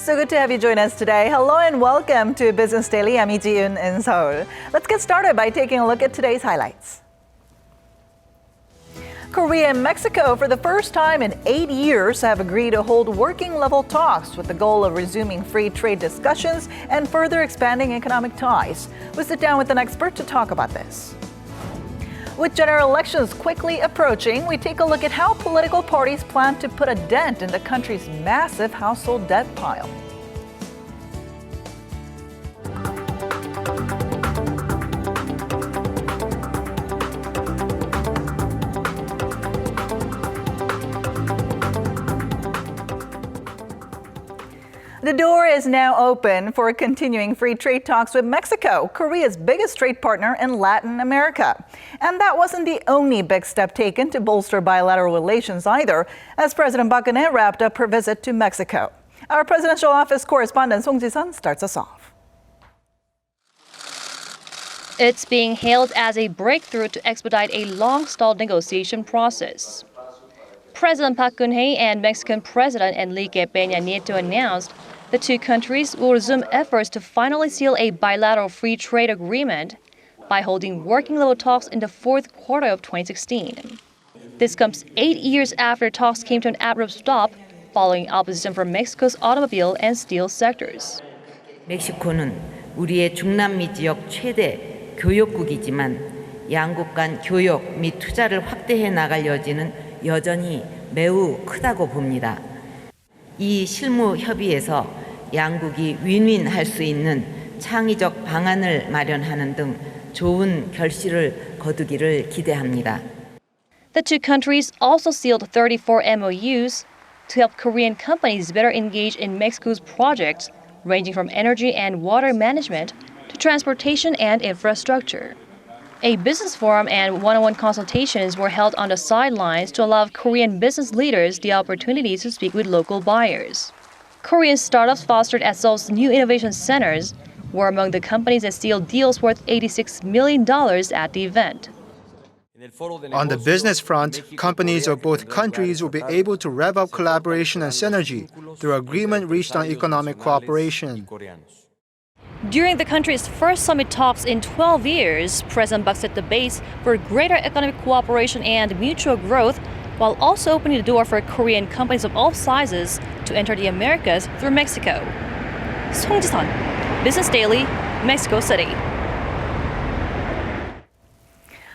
So good to have you join us today. Hello and welcome to Business Daily. I'm Ji-eun in Seoul. Let's get started by taking a look at today's highlights. Korea and Mexico, for the first time in 8 years, have agreed to hold working-level talks with the goal of resuming free trade discussions and further expanding economic ties. We'll sit down with an expert to talk about this. With general elections quickly approaching, we take a look at how political parties plan to put a dent in the country's massive household debt pile. The door is now open for continuing free trade talks with Mexico, Korea's biggest trade partner in Latin America. And that wasn't the only big step taken to bolster bilateral relations either, as President Park Geun-hye wrapped up her visit to Mexico. Our presidential office correspondent Song Ji-sun starts us off. It's being hailed as a breakthrough to expedite a long-stalled negotiation process. President Park Geun-hye and Mexican President Enrique Peña Nieto announced the two countries will resume efforts to finally seal a bilateral free trade agreement by holding working-level talks in the fourth quarter of 2016. This comes 8 years after talks came to an abrupt stop following opposition from Mexico's automobile and steel sectors. 멕시코는 우리의 중남미 지역 최대 교역국이지만 양국 간 교역 및 투자를 확대해 나갈 여지는 여전히 매우 크다고 봅니다. 이 실무 협의에서 양국이 윈윈할 수 있는 창의적 방안을 마련하는 등 좋은 결실을 거두기를 기대합니다. The two countries also sealed 34 MOUs to help Korean companies better engage in Mexico's projects, ranging from energy and water management to transportation and infrastructure. A business forum and one-on-one consultations were held on the sidelines to allow Korean business leaders the opportunity to speak with local buyers. Korean startups fostered at Seoul's new innovation centers were among the companies that sealed deals worth $86 million at the event. On the business front, companies of both countries will be able to rev up collaboration and synergy through agreement reached on economic cooperation. During the country's first summit talks in 12 years, President Park set the base for greater economic cooperation and mutual growth, while also opening the door for Korean companies of all sizes to enter the Americas through Mexico. Song Ji-sun, Business Daily, Mexico City.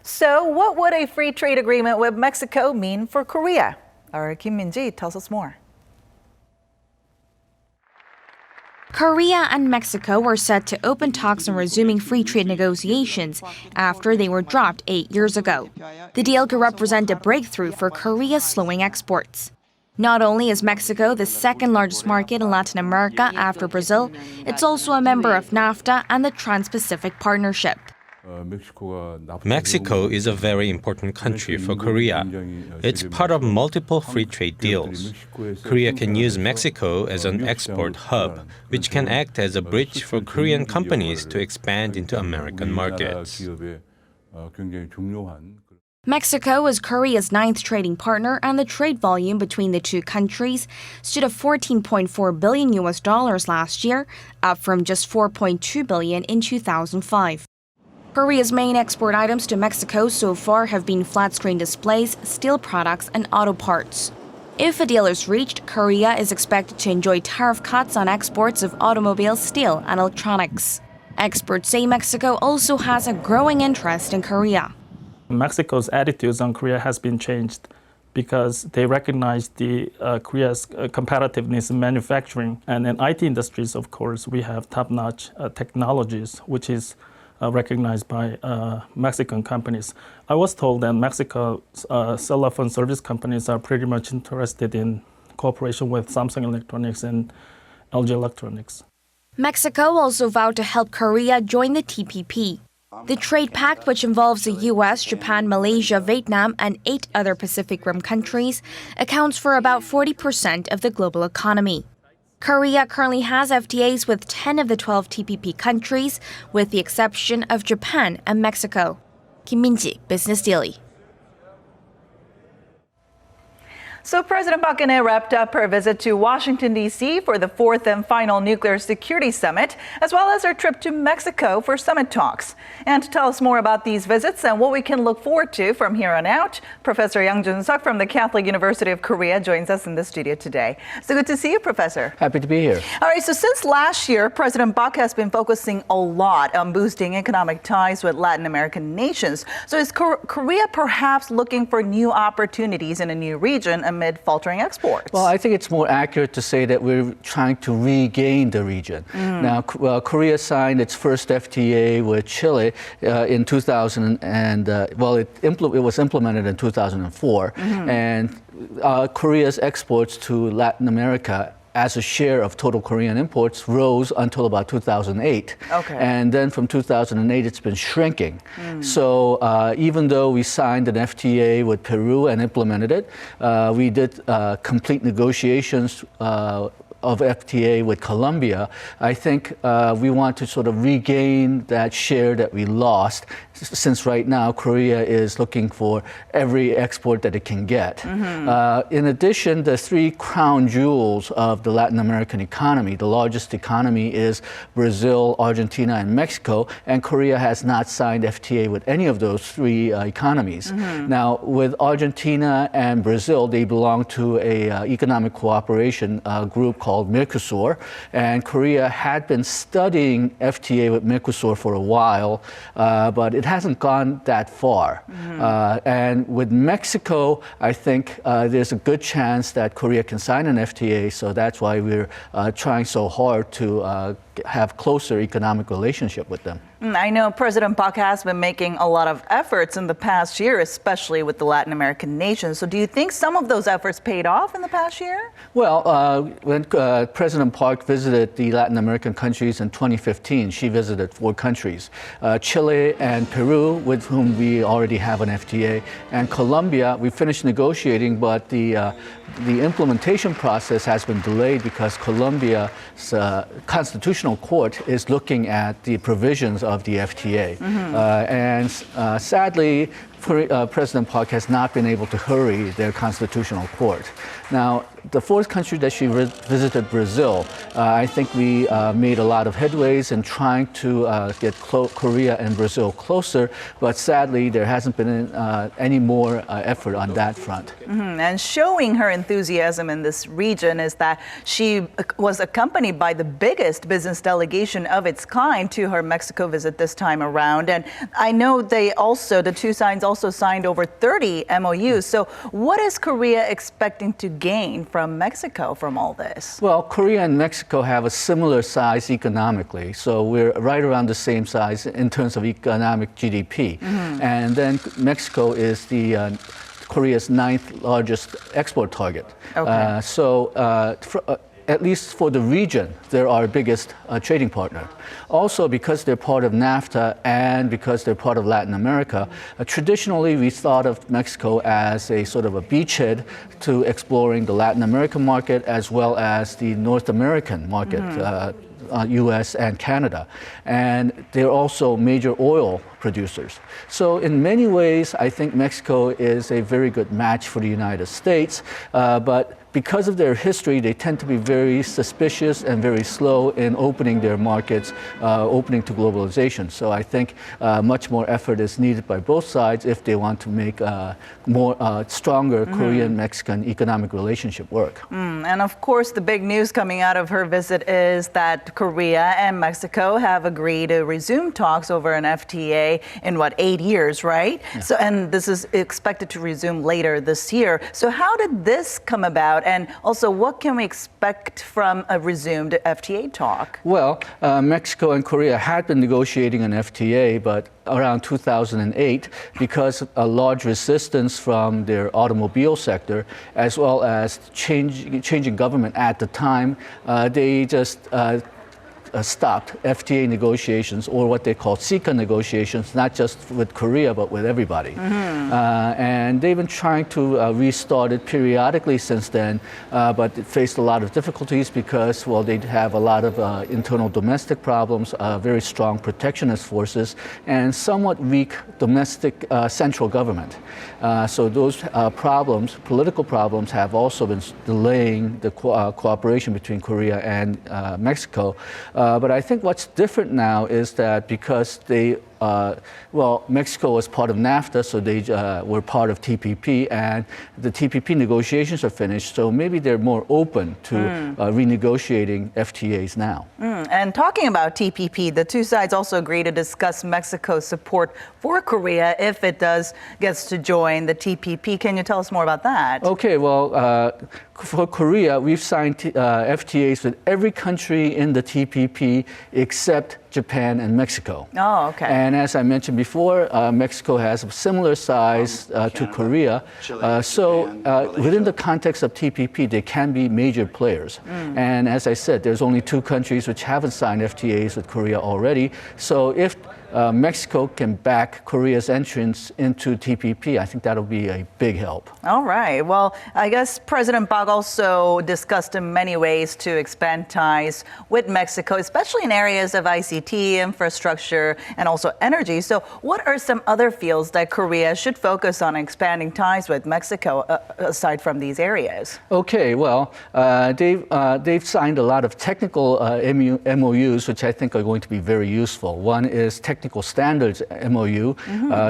So what would a free trade agreement with Mexico mean for Korea? Our Kim Min-ji tells us more. Korea and Mexico were set to open talks on resuming free trade negotiations after they were dropped 8 years ago. The deal could represent a breakthrough for Korea's slowing exports. Not only is Mexico the second largest market in Latin America after Brazil, it's also a member of NAFTA and the Trans-Pacific Partnership. Mexico is a very important country for Korea. It's part of multiple free trade deals. Korea can use Mexico as an export hub, which can act as a bridge for Korean companies to expand into American markets. Mexico is Korea's ninth trading partner, and the trade volume between the two countries stood at $14.4 billion last year, up from just $4.2 billion in 2005. Korea's main export items to Mexico so far have been flat-screen displays, steel products, and auto parts. If a deal is reached, Korea is expected to enjoy tariff cuts on exports of automobiles, steel, and electronics. Experts say Mexico also has a growing interest in Korea. Mexico's attitudes on Korea has been changed because they recognize Korea's competitiveness in manufacturing. And in IT industries, of course, we have top-notch technologies, which is recognized by Mexican companies. I was told that Mexico's cell phone service companies are pretty much interested in cooperation with Samsung Electronics and LG Electronics. Mexico also vowed to help Korea join the TPP. The trade pact, which involves the U.S., Japan, Malaysia, Vietnam, and 8 other Pacific Rim countries, accounts for about 40% of the global economy. Korea currently has FTAs with 10 of the 12 TPP countries, with the exception of Japan and Mexico. Kim Min-ji, Business Daily. So President Park Geun-hye wrapped up her visit to Washington, D.C. for the fourth and final Nuclear Security Summit, as well as her trip to Mexico for summit talks. And to tell us more about these visits and what we can look forward to from here on out, Professor Yang Jun-suk from the Catholic University of Korea joins us in the studio today. So good to see you, Professor. Happy to be here. All right, so since last year, President Park has been focusing a lot on boosting economic ties with Latin American nations. So is Korea perhaps looking for new opportunities in a new region amid faltering exports? Well, I think it's more accurate to say that we're trying to regain the region. Now, Korea signed its first FTA with Chile in 2000, and it was implemented in 2004. And Korea's exports to Latin America as a share of total Korean imports rose until about 2008. Okay. And then from 2008, it's been shrinking. So even though we signed an FTA with Peru and implemented it, we did complete negotiations of FTA with Colombia. I think we want to sort of regain that share that we lost, since right now Korea is looking for every export that it can get. In addition, the three crown jewels of the Latin American economy, the largest economy is Brazil, Argentina, and Mexico, and Korea has not signed FTA with any of those three economies. Now, with Argentina and Brazil, they belong to a economic cooperation group called Mercosur, and Korea had been studying FTA with Mercosur for a while, but it hasn't gone that far. And with Mexico, I think there's a good chance that Korea can sign an FTA, so that's why we're trying so hard to have closer economic relationship with them. I know President Park has been making a lot of efforts in the past year, especially with the Latin American nations. So do you think some of those efforts paid off in the past year? Well, when President Park visited the Latin American countries in 2015, she visited 4 countries, Chile and Peru, with whom we already have an FTA, and Colombia. We finished negotiating, but the implementation process has been delayed because Colombia's constitutional court is looking at the provisions of the FTA. And sadly, President Park has not been able to hurry their constitutional court. Now, the 4th country that she visited, Brazil, I think we made a lot of headways in trying to get Korea and Brazil closer, but sadly there hasn't been any more effort on that front. And showing her enthusiasm in this region is that she was accompanied by the biggest business delegation of its kind to her Mexico visit this time around. And I know the two sides also signed over 30 MOUs. So what is Korea expecting to gain from Mexico from all this? Well, Korea and Mexico have a similar size economically, so we're right around the same size in terms of economic GDP. And then Mexico is Korea's 9th largest export target. Okay. At least for the region, they're our biggest trading partner. Also, because they're part of NAFTA and because they're part of Latin America, traditionally we thought of Mexico as a sort of a beachhead to exploring the Latin American market as well as the North American market, US and Canada. And they're also major oil producers. So in many ways, I think Mexico is a very good match for the United States, but because of their history, they tend to be very suspicious and very slow in opening their markets, opening to globalization. So I think much more effort is needed by both sides if they want to make stronger Korean-Mexican economic relationship work. And of course, the big news coming out of her visit is that Korea and Mexico have agreed to resume talks over an FTA in 8 years, right? Yeah. So, and this is expected to resume later this year. So how did this come about? And also, what can we expect from a resumed FTA talk? Well, Mexico and Korea had been negotiating an FTA, but around 2008, because of a large resistance from their automobile sector, as well as changing government at the time, they just stopped FTA negotiations or what they call CECA negotiations, not just with Korea, but with everybody. And they've been trying to restart it periodically since then, but it faced a lot of difficulties because, well, they have a lot of internal domestic problems, very strong protectionist forces, and somewhat weak domestic central government. So those problems, political problems, have also been delaying the cooperation between Korea and Mexico. But I think what's different now is that because they Mexico was part of NAFTA, so they were part of TPP, and the TPP negotiations are finished, so maybe they're more open to renegotiating FTAs now. And talking about TPP, the two sides also agree to discuss Mexico's support for Korea if it gets to join the TPP. Can you tell us more about that? Okay, well, for Korea, we've signed FTAs with every country in the TPP except Japan and Mexico. Oh, okay. And as I mentioned before, Mexico has a similar size to Korea. So within the context of TPP, they can be major players. And as I said, there's only two countries which haven't signed FTAs with Korea already. So if Mexico can back Korea's entrance into TPP, I think that'll be a big help. All right. Well, I guess President Park also discussed in many ways to expand ties with Mexico, especially in areas of ICT, infrastructure, and also energy. So what are some other fields that Korea should focus on expanding ties with Mexico aside from these areas? Okay, well, they've signed a lot of technical MOUs, which I think are going to be very useful. One is technical standards MOU,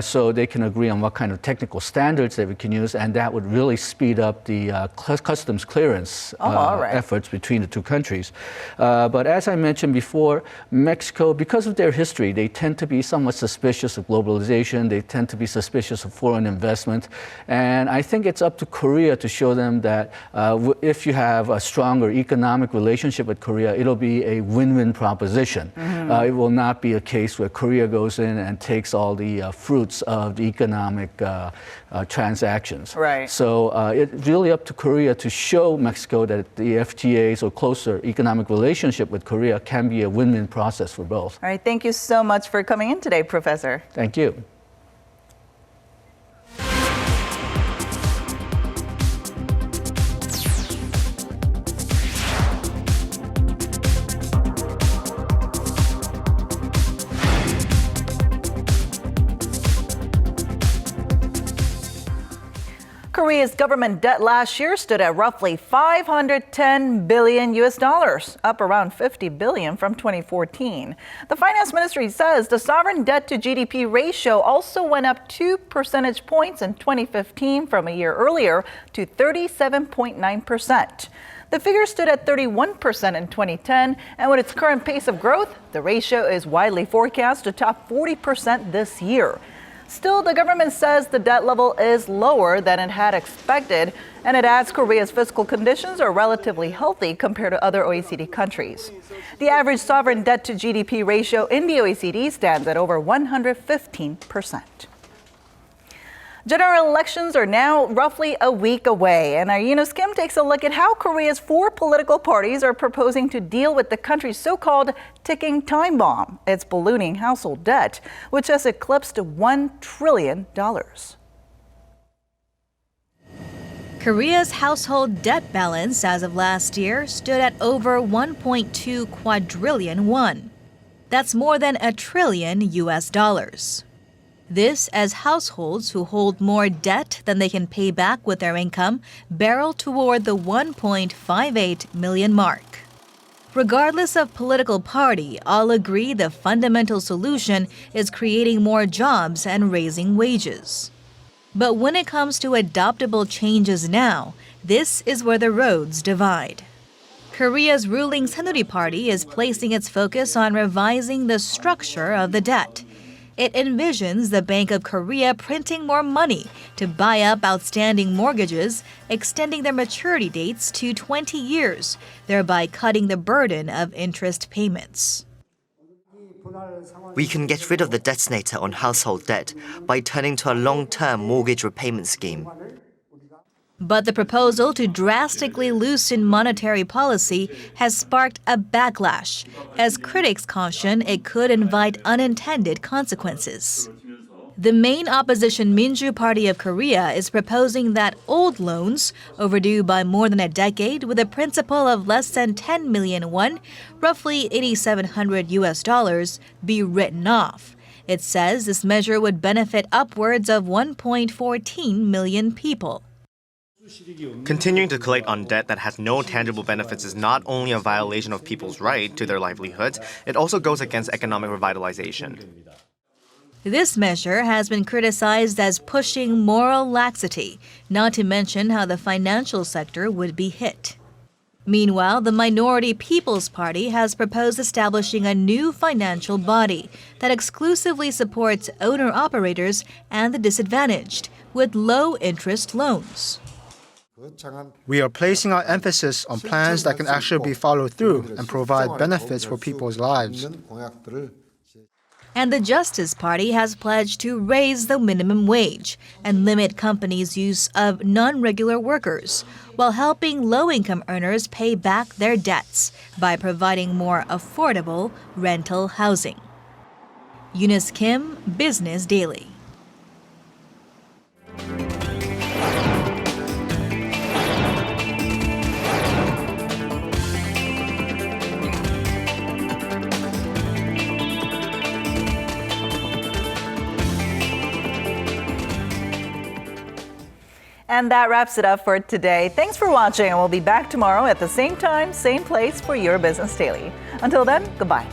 so they can agree on what kind of technical standards that we can use, and that would really speed up the customs clearance efforts between the two countries. But as I mentioned before, Mexico, because of their history, they tend to be somewhat suspicious of globalization. They tend to be suspicious of foreign investment. And I think it's up to Korea to show them that if you have a stronger economic relationship with Korea, it'll be a win-win proposition. It will not be a case where Korea goes in and takes all the fruits of the economic transactions. Right. So it's really up to Korea to show Mexico that the FTAs or closer economic relationship with Korea can be a win-win process for both. All right. Thank you so much for coming in today, Professor. Thank you. Korea's government debt last year stood at roughly $510 billion, up around $50 billion from 2014. The finance ministry says the sovereign debt to GDP ratio also went up 2 percentage points in 2015 from a year earlier to 37.9%. The figure stood at 31% in 2010, and with its current pace of growth, the ratio is widely forecast to top 40% this year. Still, the government says the debt level is lower than it had expected, and it adds Korea's fiscal conditions are relatively healthy compared to other OECD countries. The average sovereign debt to GDP ratio in the OECD stands at over 115%. General elections are now roughly a week away, and our Eunice Kim takes a look at how Korea's 4 political parties are proposing to deal with the country's so-called ticking time bomb, its ballooning household debt, which has eclipsed $1 trillion. Korea's household debt balance as of last year stood at over 1.2 quadrillion won. That's more than $1 trillion US. This as households who hold more debt than they can pay back with their income barrel toward the 1.58 million mark. Regardless of political party, all agree the fundamental solution is creating more jobs and raising wages. But when it comes to adoptable changes now, this is where the roads divide. Korea's ruling Saenuri Party is placing its focus on revising the structure of the debt. It envisions the Bank of Korea printing more money to buy up outstanding mortgages, extending their maturity dates to 20 years, thereby cutting the burden of interest payments. We can get rid of the detonator on household debt by turning to a long-term mortgage repayment scheme. But the proposal to drastically loosen monetary policy has sparked a backlash, as critics caution it could invite unintended consequences. The main opposition Minju Party of Korea is proposing that old loans, overdue by more than a decade with a principal of less than 10 million won, roughly $8,700, be written off. It says this measure would benefit upwards of 1.14 million people. Continuing to collect on debt that has no tangible benefits is not only a violation of people's right to their livelihoods, it also goes against economic revitalization. This measure has been criticized as pushing moral laxity, not to mention how the financial sector would be hit. Meanwhile, the minority People's Party has proposed establishing a new financial body that exclusively supports owner-operators and the disadvantaged with low-interest loans. We are placing our emphasis on plans that can actually be followed through and provide benefits for people's lives. And the Justice Party has pledged to raise the minimum wage and limit companies' use of non-regular workers, while helping low-income earners pay back their debts by providing more affordable rental housing. Eunice Kim, Business Daily. And that wraps it up for today. Thanks for watching, and we'll be back tomorrow at the same time, same place for your Business Daily. Until then, goodbye.